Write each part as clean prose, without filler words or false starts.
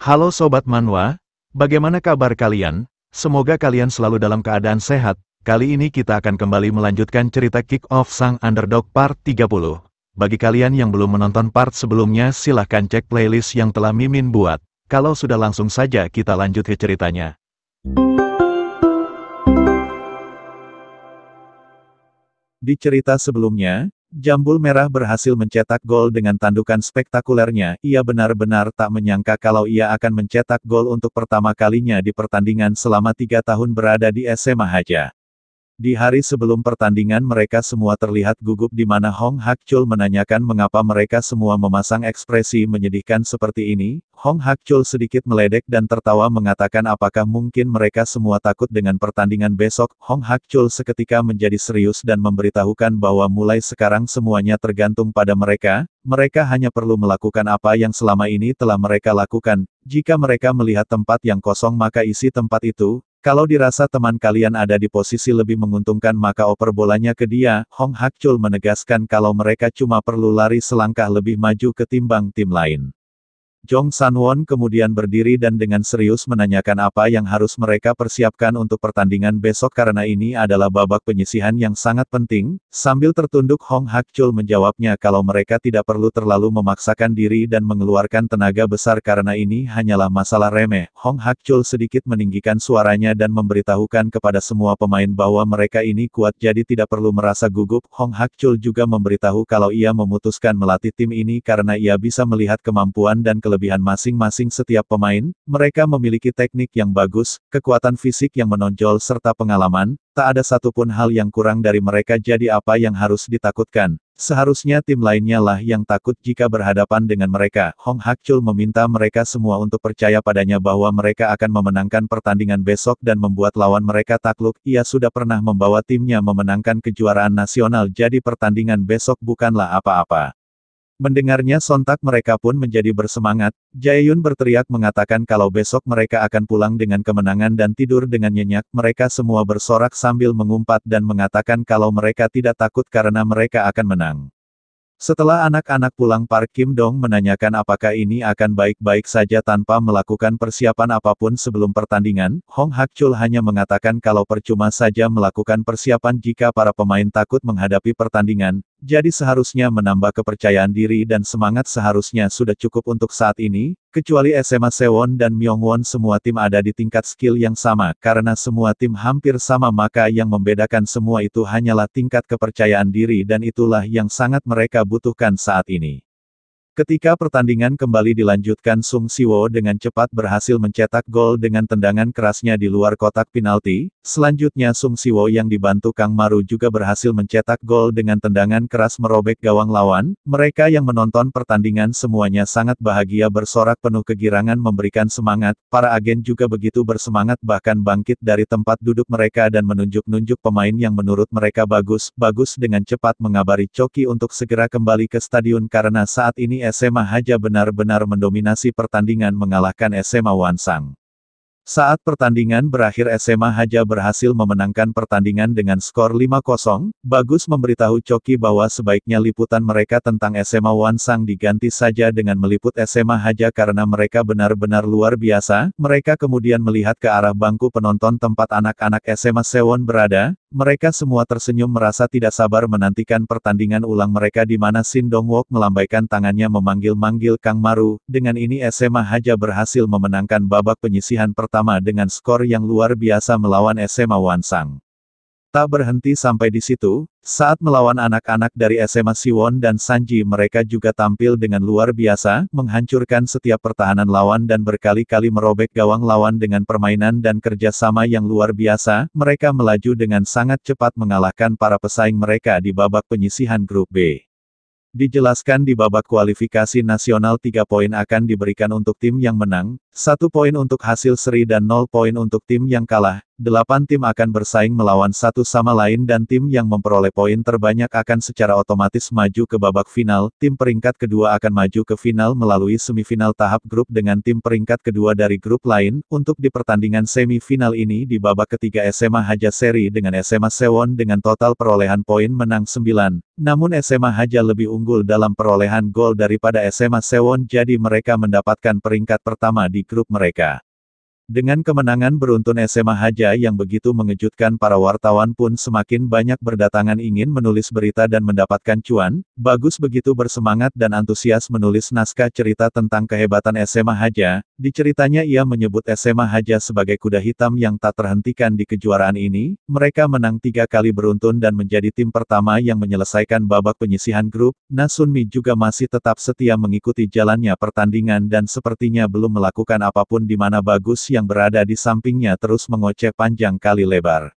Halo Sobat Manhwa, bagaimana kabar kalian? Semoga kalian selalu dalam keadaan sehat. Kali ini kita akan kembali melanjutkan cerita Kick Off Sang Underdog Part 30. Bagi kalian yang belum menonton part sebelumnya silahkan cek playlist yang telah Mimin buat. Kalau sudah langsung saja kita lanjut ke ceritanya. Di cerita sebelumnya, Jambul Merah berhasil mencetak gol dengan tandukan spektakulernya. Ia benar-benar tak menyangka kalau ia akan mencetak gol untuk pertama kalinya di pertandingan selama 3 tahun berada di SMA Haja. Di hari sebelum pertandingan mereka semua terlihat gugup di mana Hong Hakchul menanyakan mengapa mereka semua memasang ekspresi menyedihkan seperti ini. Hong Hakchul sedikit meledek dan tertawa mengatakan apakah mungkin mereka semua takut dengan pertandingan besok. Hong Hakchul seketika menjadi serius dan memberitahukan bahwa mulai sekarang semuanya tergantung pada mereka. Mereka hanya perlu melakukan apa yang selama ini telah mereka lakukan. Jika mereka melihat tempat yang kosong maka isi tempat itu. Kalau dirasa teman kalian ada di posisi lebih menguntungkan maka oper bolanya ke dia. Hong Hakchul menegaskan kalau mereka cuma perlu lari selangkah lebih maju ketimbang tim lain. Jong Sanwon kemudian berdiri dan dengan serius menanyakan apa yang harus mereka persiapkan untuk pertandingan besok karena ini adalah babak penyisihan yang sangat penting. Sambil tertunduk Hong Hakchul menjawabnya kalau mereka tidak perlu terlalu memaksakan diri dan mengeluarkan tenaga besar karena ini hanyalah masalah remeh. Hong Hakchul sedikit meninggikan suaranya dan memberitahukan kepada semua pemain bahwa mereka ini kuat jadi tidak perlu merasa gugup. Hong Hakchul juga memberitahu kalau ia memutuskan melatih tim ini karena ia bisa melihat kemampuan dan kelebihan masing-masing setiap pemain. Mereka memiliki teknik yang bagus, kekuatan fisik yang menonjol serta pengalaman. Tak ada satupun hal yang kurang dari mereka jadi apa yang harus ditakutkan. Seharusnya tim lainnya lah yang takut jika berhadapan dengan mereka. Hong Hakchul meminta mereka semua untuk percaya padanya bahwa mereka akan memenangkan pertandingan besok dan membuat lawan mereka takluk. Ia sudah pernah membawa timnya memenangkan kejuaraan nasional jadi pertandingan besok bukanlah apa-apa. Mendengarnya sontak mereka pun menjadi bersemangat. Jaehyun berteriak mengatakan kalau besok mereka akan pulang dengan kemenangan dan tidur dengan nyenyak. Mereka semua bersorak sambil mengumpat dan mengatakan kalau mereka tidak takut karena mereka akan menang. Setelah anak-anak pulang Park Kim Dong menanyakan apakah ini akan baik-baik saja tanpa melakukan persiapan apapun sebelum pertandingan. Hong Hakchul hanya mengatakan kalau percuma saja melakukan persiapan jika para pemain takut menghadapi pertandingan. Jadi seharusnya menambah kepercayaan diri dan semangat seharusnya sudah cukup untuk saat ini. Kecuali SMA Sewon dan Myeongwon semua tim ada di tingkat skill yang sama. Karena semua tim hampir sama maka yang membedakan semua itu hanyalah tingkat kepercayaan diri dan itulah yang sangat mereka butuhkan saat ini. Ketika pertandingan kembali dilanjutkan Sung Siwo dengan cepat berhasil mencetak gol dengan tendangan kerasnya di luar kotak penalti. Selanjutnya Sung Siwo yang dibantu Kang Maru juga berhasil mencetak gol dengan tendangan keras merobek gawang lawan. Mereka yang menonton pertandingan semuanya sangat bahagia bersorak penuh kegirangan memberikan semangat. Para agen juga begitu bersemangat bahkan bangkit dari tempat duduk mereka dan menunjuk-nunjuk pemain yang menurut mereka bagus dengan cepat mengabari Choki untuk segera kembali ke stadion karena saat ini SMA Haja benar-benar mendominasi pertandingan mengalahkan SMA Wansang. Saat pertandingan berakhir SMA Haja berhasil memenangkan pertandingan dengan skor 5-0, Bagus memberitahu Choki bahwa sebaiknya liputan mereka tentang SMA Wansang diganti saja dengan meliput SMA Haja karena mereka benar-benar luar biasa. Mereka kemudian melihat ke arah bangku penonton tempat anak-anak SMA Sewon berada. Mereka semua tersenyum merasa tidak sabar menantikan pertandingan ulang mereka di mana Shin Dong-wook melambaikan tangannya memanggil-manggil Kang Maru. Dengan ini SMA Haja berhasil memenangkan babak penyisihan pertama dengan skor yang luar biasa melawan SMA Wansang. Tak berhenti sampai di situ, saat melawan anak-anak dari SMA Siwon dan Sanji mereka juga tampil dengan luar biasa, menghancurkan setiap pertahanan lawan dan berkali-kali merobek gawang lawan dengan permainan dan kerjasama yang luar biasa. Mereka melaju dengan sangat cepat mengalahkan para pesaing mereka di babak penyisihan grup B. Dijelaskan di babak kualifikasi nasional 3 poin akan diberikan untuk tim yang menang, 1 poin untuk hasil seri dan 0 poin untuk tim yang kalah. 8 tim akan bersaing melawan satu sama lain dan tim yang memperoleh poin terbanyak akan secara otomatis maju ke babak final. Tim peringkat kedua akan maju ke final melalui semifinal tahap grup dengan tim peringkat kedua dari grup lain. Untuk di pertandingan semifinal ini di babak ketiga SMA Haja seri dengan SMA Sewon dengan total perolehan poin menang 9. Namun SMA Haja lebih unggul dalam perolehan gol daripada SMA Sewon jadi mereka mendapatkan peringkat pertama di grup mereka. Dengan kemenangan beruntun SMA Haja yang begitu mengejutkan, para wartawan pun semakin banyak berdatangan ingin menulis berita dan mendapatkan cuan. Bagus begitu bersemangat dan antusias menulis naskah cerita tentang kehebatan SMA Haja. Di ceritanya ia menyebut SMA Haja sebagai kuda hitam yang tak terhentikan di kejuaraan ini. Mereka menang 3 kali beruntun dan menjadi tim pertama yang menyelesaikan babak penyisihan grup. Nasunmi juga masih tetap setia mengikuti jalannya pertandingan dan sepertinya belum melakukan apapun di mana Bagus yang berada di sampingnya terus mengoceh panjang kali lebar.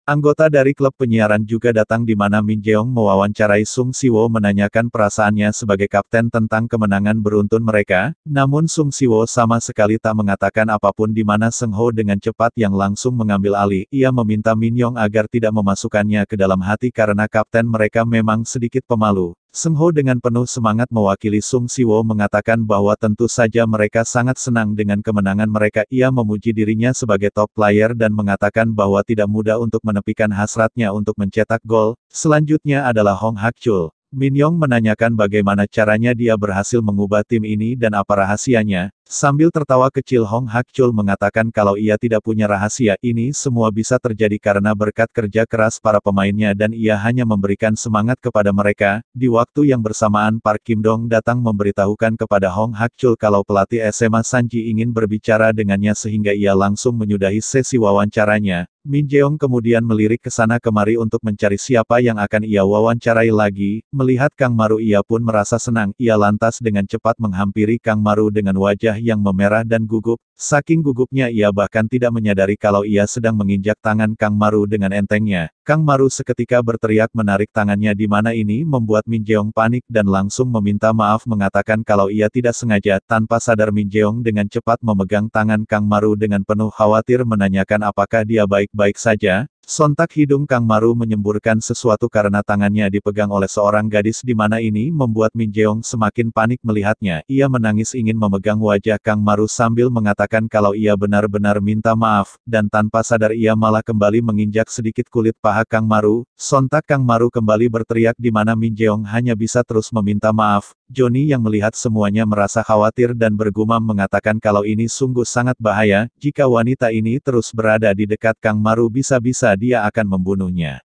Anggota dari klub penyiaran juga datang di mana Min Jeong mewawancarai Sung Siwo menanyakan perasaannya sebagai kapten tentang kemenangan beruntun mereka, namun Sung Siwo sama sekali tak mengatakan apapun di mana Seng Ho dengan cepat yang langsung mengambil alih. Ia meminta Min Yong agar tidak memasukkannya ke dalam hati karena kapten mereka memang sedikit pemalu. Seng Ho dengan penuh semangat mewakili Sung Siwo mengatakan bahwa tentu saja mereka sangat senang dengan kemenangan mereka. Ia memuji dirinya sebagai top player dan mengatakan bahwa tidak mudah untuk menepikan hasratnya untuk mencetak gol. Selanjutnya adalah Hong Hak Chul. Min Yong menanyakan bagaimana caranya dia berhasil mengubah tim ini dan apa rahasianya. Sambil tertawa kecil Hong Hak Chul mengatakan kalau ia tidak punya rahasia, ini semua bisa terjadi karena berkat kerja keras para pemainnya dan ia hanya memberikan semangat kepada mereka. Di waktu yang bersamaan Park Kim Dong datang memberitahukan kepada Hong Hak Chul kalau pelatih SMA Sanji ingin berbicara dengannya sehingga ia langsung menyudahi sesi wawancaranya. Min Jeong kemudian melirik ke sana kemari untuk mencari siapa yang akan ia wawancarai lagi. Melihat Kang Maru ia pun merasa senang, ia lantas dengan cepat menghampiri Kang Maru dengan wajah yang memerah dan gugup. Saking gugupnya ia bahkan tidak menyadari kalau ia sedang menginjak tangan Kang Maru dengan entengnya. Kang Maru seketika berteriak menarik tangannya di mana ini membuat Min Jeong panik dan langsung meminta maaf mengatakan kalau ia tidak sengaja. Tanpa sadar Min Jeong dengan cepat memegang tangan Kang Maru dengan penuh khawatir menanyakan apakah dia baik-baik saja. Sontak hidung Kang Maru menyemburkan sesuatu karena tangannya dipegang oleh seorang gadis di mana ini membuat Min Jeong semakin panik melihatnya. Ia menangis ingin memegang wajah Kang Maru sambil mengatakan kalau ia benar-benar minta maaf, dan tanpa sadar ia malah kembali menginjak sedikit kulit paha Kang Maru. Sontak Kang Maru kembali berteriak di mana Min Jeong hanya bisa terus meminta maaf. Johnny yang melihat semuanya merasa khawatir dan bergumam mengatakan kalau ini sungguh sangat bahaya, jika wanita ini terus berada di dekat Kang Maru bisa-bisa dia akan membunuhnya.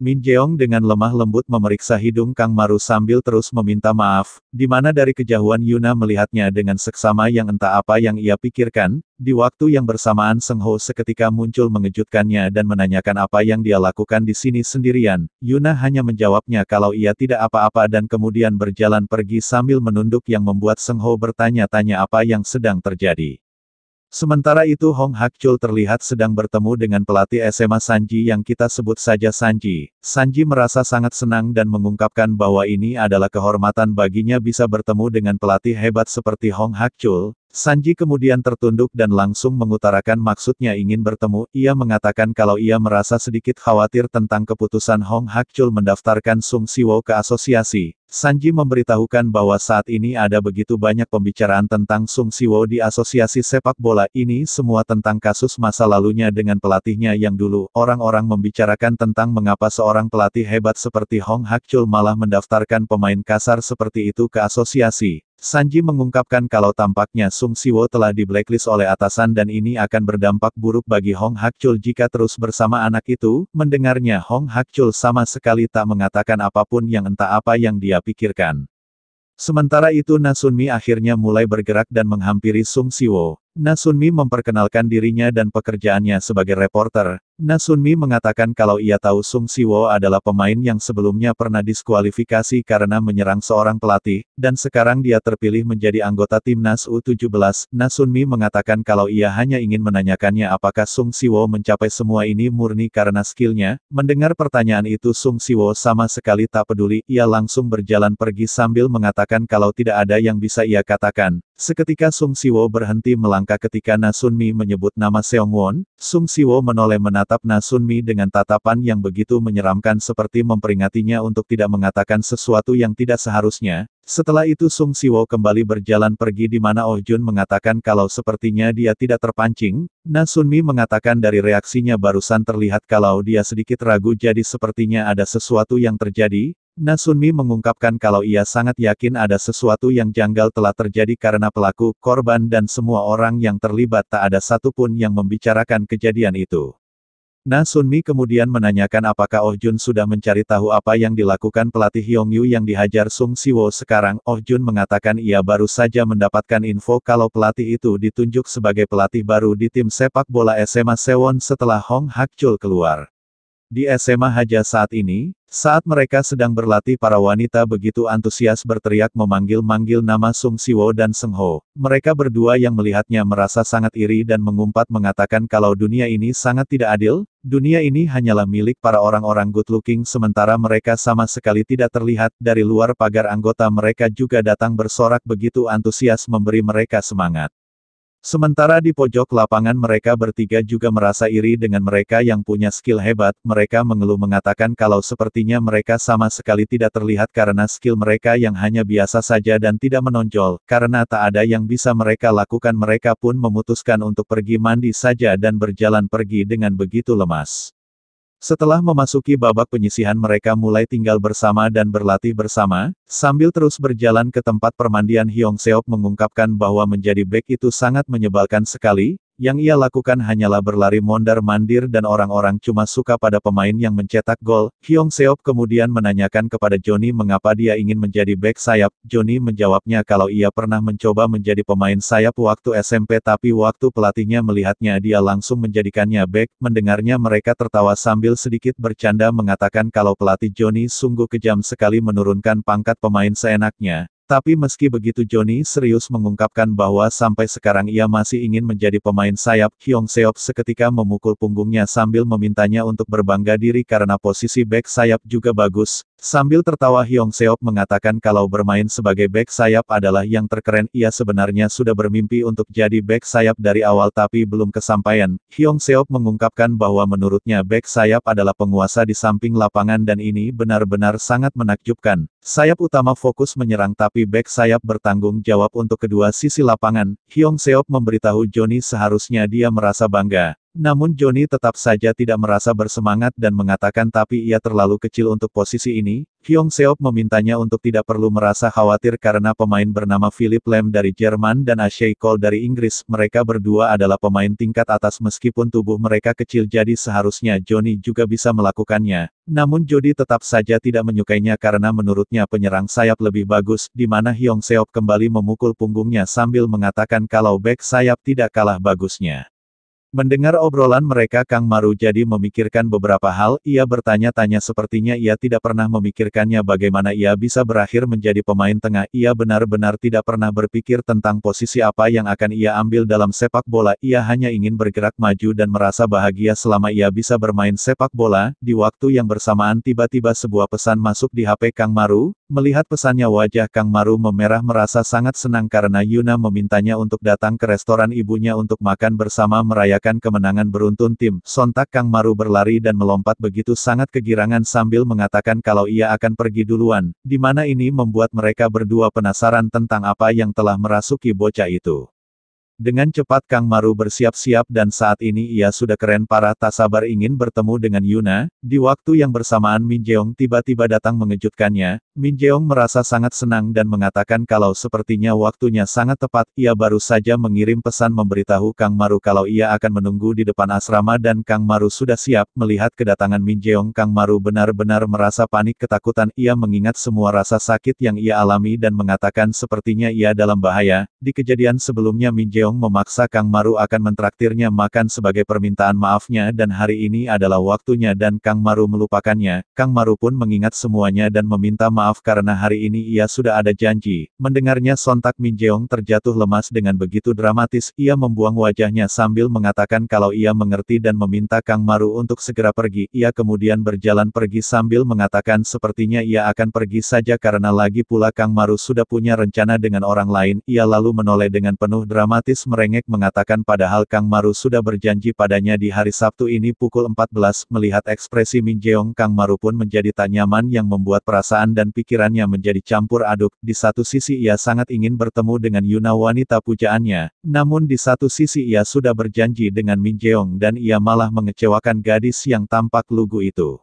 Min Jeong dengan lemah lembut memeriksa hidung Kang Maru sambil terus meminta maaf, di mana dari kejauhan Yuna melihatnya dengan seksama yang entah apa yang ia pikirkan. Di waktu yang bersamaan Seng Ho seketika muncul mengejutkannya dan menanyakan apa yang dia lakukan di sini sendirian. Yuna hanya menjawabnya kalau ia tidak apa-apa dan kemudian berjalan pergi sambil menunduk yang membuat Seng Ho bertanya-tanya apa yang sedang terjadi. Sementara itu Hong Hak Chul terlihat sedang bertemu dengan pelatih SMA Sanji yang kita sebut saja Sanji. Sanji merasa sangat senang dan mengungkapkan bahwa ini adalah kehormatan baginya bisa bertemu dengan pelatih hebat seperti Hong Hak Chul. Sanji kemudian tertunduk dan langsung mengutarakan maksudnya ingin bertemu. Ia mengatakan kalau ia merasa sedikit khawatir tentang keputusan Hong Hak Chul mendaftarkan Sung Siwo ke asosiasi. Sanji memberitahukan bahwa saat ini ada begitu banyak pembicaraan tentang Sung Siwo di asosiasi sepak bola. Ini semua tentang kasus masa lalunya dengan pelatihnya yang dulu. Orang-orang membicarakan tentang mengapa seorang pelatih hebat seperti Hong Hak Chul malah mendaftarkan pemain kasar seperti itu ke asosiasi. Sanji mengungkapkan kalau tampaknya Sung Siwo telah di blacklist oleh atasan dan ini akan berdampak buruk bagi Hong Hak Chul jika terus bersama anak itu. Mendengarnya Hong Hak Chul sama sekali tak mengatakan apapun yang entah apa yang dia pikirkan. Sementara itu Nasunmi akhirnya mulai bergerak dan menghampiri Sung Siwo. Nasunmi memperkenalkan dirinya dan pekerjaannya sebagai reporter. Nasunmi mengatakan kalau ia tahu Sung Siwo adalah pemain yang sebelumnya pernah diskualifikasi karena menyerang seorang pelatih, dan sekarang dia terpilih menjadi anggota timnas U17. Nasunmi mengatakan kalau ia hanya ingin menanyakannya apakah Sung Siwo mencapai semua ini murni karena skillnya. Mendengar pertanyaan itu Sung Siwo sama sekali tak peduli, ia langsung berjalan pergi sambil mengatakan kalau tidak ada yang bisa ia katakan. Seketika Sung Siwo berhenti melangkah ketika Nasunmi menyebut nama Seongwon. Sung Siwo menoleh menatap Nasunmi dengan tatapan yang begitu menyeramkan seperti memperingatinya untuk tidak mengatakan sesuatu yang tidak seharusnya. Setelah itu Sung Siwo kembali berjalan pergi di mana Oh Jun mengatakan kalau sepertinya dia tidak terpancing. Nasunmi mengatakan dari reaksinya barusan terlihat kalau dia sedikit ragu jadi sepertinya ada sesuatu yang terjadi. Na Sunmi mengungkapkan kalau ia sangat yakin ada sesuatu yang janggal telah terjadi karena pelaku, korban dan semua orang yang terlibat tak ada satupun yang membicarakan kejadian itu. Na Sunmi kemudian menanyakan apakah Oh Jun sudah mencari tahu apa yang dilakukan pelatih Yongyu yang dihajar Sung Siwo sekarang. Oh Jun mengatakan ia baru saja mendapatkan info kalau pelatih itu ditunjuk sebagai pelatih baru di tim sepak bola SMA Sewon setelah Hong Hak-chul keluar. Di SMA Haja saat ini, saat mereka sedang berlatih para wanita begitu antusias berteriak memanggil-manggil nama Sung Siwo dan Seng Ho. Mereka berdua yang melihatnya merasa sangat iri dan mengumpat mengatakan kalau dunia ini sangat tidak adil, dunia ini hanyalah milik para orang-orang good looking sementara mereka sama sekali tidak terlihat. Dari luar pagar anggota mereka juga datang bersorak begitu antusias memberi mereka semangat. Sementara di pojok lapangan mereka bertiga juga merasa iri dengan mereka yang punya skill hebat, mereka mengeluh mengatakan kalau sepertinya mereka sama sekali tidak terlihat karena skill mereka yang hanya biasa saja dan tidak menonjol, karena tak ada yang bisa mereka lakukan mereka pun memutuskan untuk pergi mandi saja dan berjalan pergi dengan begitu lemas. Setelah memasuki babak penyisihan mereka mulai tinggal bersama dan berlatih bersama, sambil terus berjalan ke tempat permandian Hyong Seop mengungkapkan bahwa menjadi bek itu sangat menyebalkan sekali, yang ia lakukan hanyalah berlari mondar-mandir dan orang-orang cuma suka pada pemain yang mencetak gol. Hyong Seop kemudian menanyakan kepada Johnny mengapa dia ingin menjadi bek sayap. Johnny menjawabnya kalau ia pernah mencoba menjadi pemain sayap waktu SMP tapi waktu pelatihnya melihatnya dia langsung menjadikannya bek. Mendengarnya mereka tertawa sambil sedikit bercanda mengatakan kalau pelatih Johnny sungguh kejam sekali menurunkan pangkat pemain seenaknya. Tapi meski begitu Johnny serius mengungkapkan bahwa sampai sekarang ia masih ingin menjadi pemain sayap. Hyong Seop seketika memukul punggungnya sambil memintanya untuk berbangga diri karena posisi bek sayap juga bagus. Sambil tertawa Hyong Seop mengatakan kalau bermain sebagai bek sayap adalah yang terkeren. Ia sebenarnya sudah bermimpi untuk jadi bek sayap dari awal tapi belum kesampaian. Hyong Seop mengungkapkan bahwa menurutnya bek sayap adalah penguasa di samping lapangan dan ini benar-benar sangat menakjubkan. Sayap utama fokus menyerang tapi bek sayap bertanggung jawab untuk kedua sisi lapangan. Hyong Seop memberitahu Johnny seharusnya dia merasa bangga. Namun Johnny tetap saja tidak merasa bersemangat dan mengatakan tapi ia terlalu kecil untuk posisi ini. Hyong Seop memintanya untuk tidak perlu merasa khawatir karena pemain bernama Philip Lam dari Jerman dan Ashley Cole dari Inggris. Mereka berdua adalah pemain tingkat atas meskipun tubuh mereka kecil jadi seharusnya Johnny juga bisa melakukannya. Namun Jody tetap saja tidak menyukainya karena menurutnya penyerang sayap lebih bagus, di mana Hyong Seop kembali memukul punggungnya sambil mengatakan kalau bek sayap tidak kalah bagusnya. Mendengar obrolan mereka Kang Maru jadi memikirkan beberapa hal, ia bertanya-tanya sepertinya ia tidak pernah memikirkannya bagaimana ia bisa berakhir menjadi pemain tengah, ia benar-benar tidak pernah berpikir tentang posisi apa yang akan ia ambil dalam sepak bola, ia hanya ingin bergerak maju dan merasa bahagia selama ia bisa bermain sepak bola. Di waktu yang bersamaan tiba-tiba sebuah pesan masuk di HP Kang Maru, melihat pesannya wajah Kang Maru memerah merasa sangat senang karena Yuna memintanya untuk datang ke restoran ibunya untuk makan bersama merayakan kemenangan beruntun tim. Sontak Kang Maru berlari dan melompat begitu sangat kegirangan sambil mengatakan kalau ia akan pergi duluan, di mana ini membuat mereka berdua penasaran tentang apa yang telah merasuki bocah itu. Dengan cepat Kang Maru bersiap-siap dan saat ini ia sudah keren parah tak sabar ingin bertemu dengan Yuna. Di waktu yang bersamaan Min Jeong tiba-tiba datang mengejutkannya. Min Jeong merasa sangat senang dan mengatakan kalau sepertinya waktunya sangat tepat. Ia baru saja mengirim pesan memberitahu Kang Maru kalau ia akan menunggu di depan asrama dan Kang Maru sudah siap. Melihat kedatangan Min Jeong Kang Maru benar-benar merasa panik ketakutan. Ia mengingat semua rasa sakit yang ia alami dan mengatakan sepertinya ia dalam bahaya. Di kejadian sebelumnya Min Jeong memaksa Kang Maru akan mentraktirnya makan sebagai permintaan maafnya dan hari ini adalah waktunya dan Kang Maru melupakannya. Kang Maru pun mengingat semuanya dan meminta maaf karena hari ini ia sudah ada janji. Mendengarnya sontak Min Jeong terjatuh lemas dengan begitu dramatis, ia membuang wajahnya sambil mengatakan kalau ia mengerti dan meminta Kang Maru untuk segera pergi. Ia kemudian berjalan pergi sambil mengatakan sepertinya ia akan pergi saja karena lagi pula Kang Maru sudah punya rencana dengan orang lain. Ia lalu menoleh dengan penuh dramatis merengek mengatakan padahal Kang Maru sudah berjanji padanya di hari Sabtu ini pukul 14. Melihat ekspresi Min Jeong Kang Maru pun menjadi tak nyaman yang membuat perasaan dan pikirannya menjadi campur aduk. Di satu sisi ia sangat ingin bertemu dengan Yuna wanita pujaannya, namun di satu sisi ia sudah berjanji dengan Min Jeong dan ia malah mengecewakan gadis yang tampak lugu itu.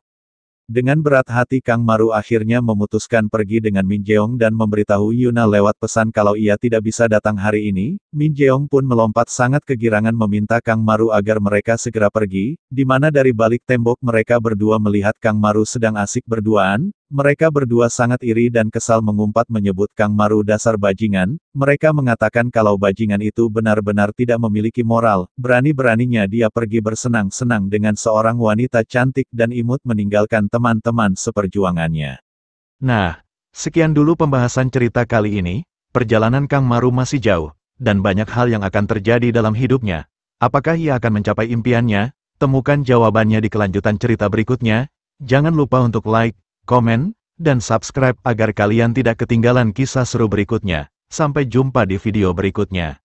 Dengan berat hati Kang Maru akhirnya memutuskan pergi dengan Min Jeong dan memberitahu Yuna lewat pesan kalau ia tidak bisa datang hari ini. Min Jeong pun melompat sangat kegirangan meminta Kang Maru agar mereka segera pergi, di mana dari balik tembok mereka berdua melihat Kang Maru sedang asik berduaan. Mereka berdua sangat iri dan kesal mengumpat menyebut Kang Maru dasar bajingan. Mereka mengatakan kalau bajingan itu benar-benar tidak memiliki moral, berani-beraninya dia pergi bersenang-senang dengan seorang wanita cantik dan imut meninggalkan teman-teman seperjuangannya. Nah, sekian dulu pembahasan cerita kali ini. Perjalanan Kang Maru masih jauh, dan banyak hal yang akan terjadi dalam hidupnya. Apakah ia akan mencapai impiannya? Temukan jawabannya di kelanjutan cerita berikutnya. Jangan lupa untuk like, komen, dan subscribe agar kalian tidak ketinggalan kisah seru berikutnya. Sampai jumpa di video berikutnya.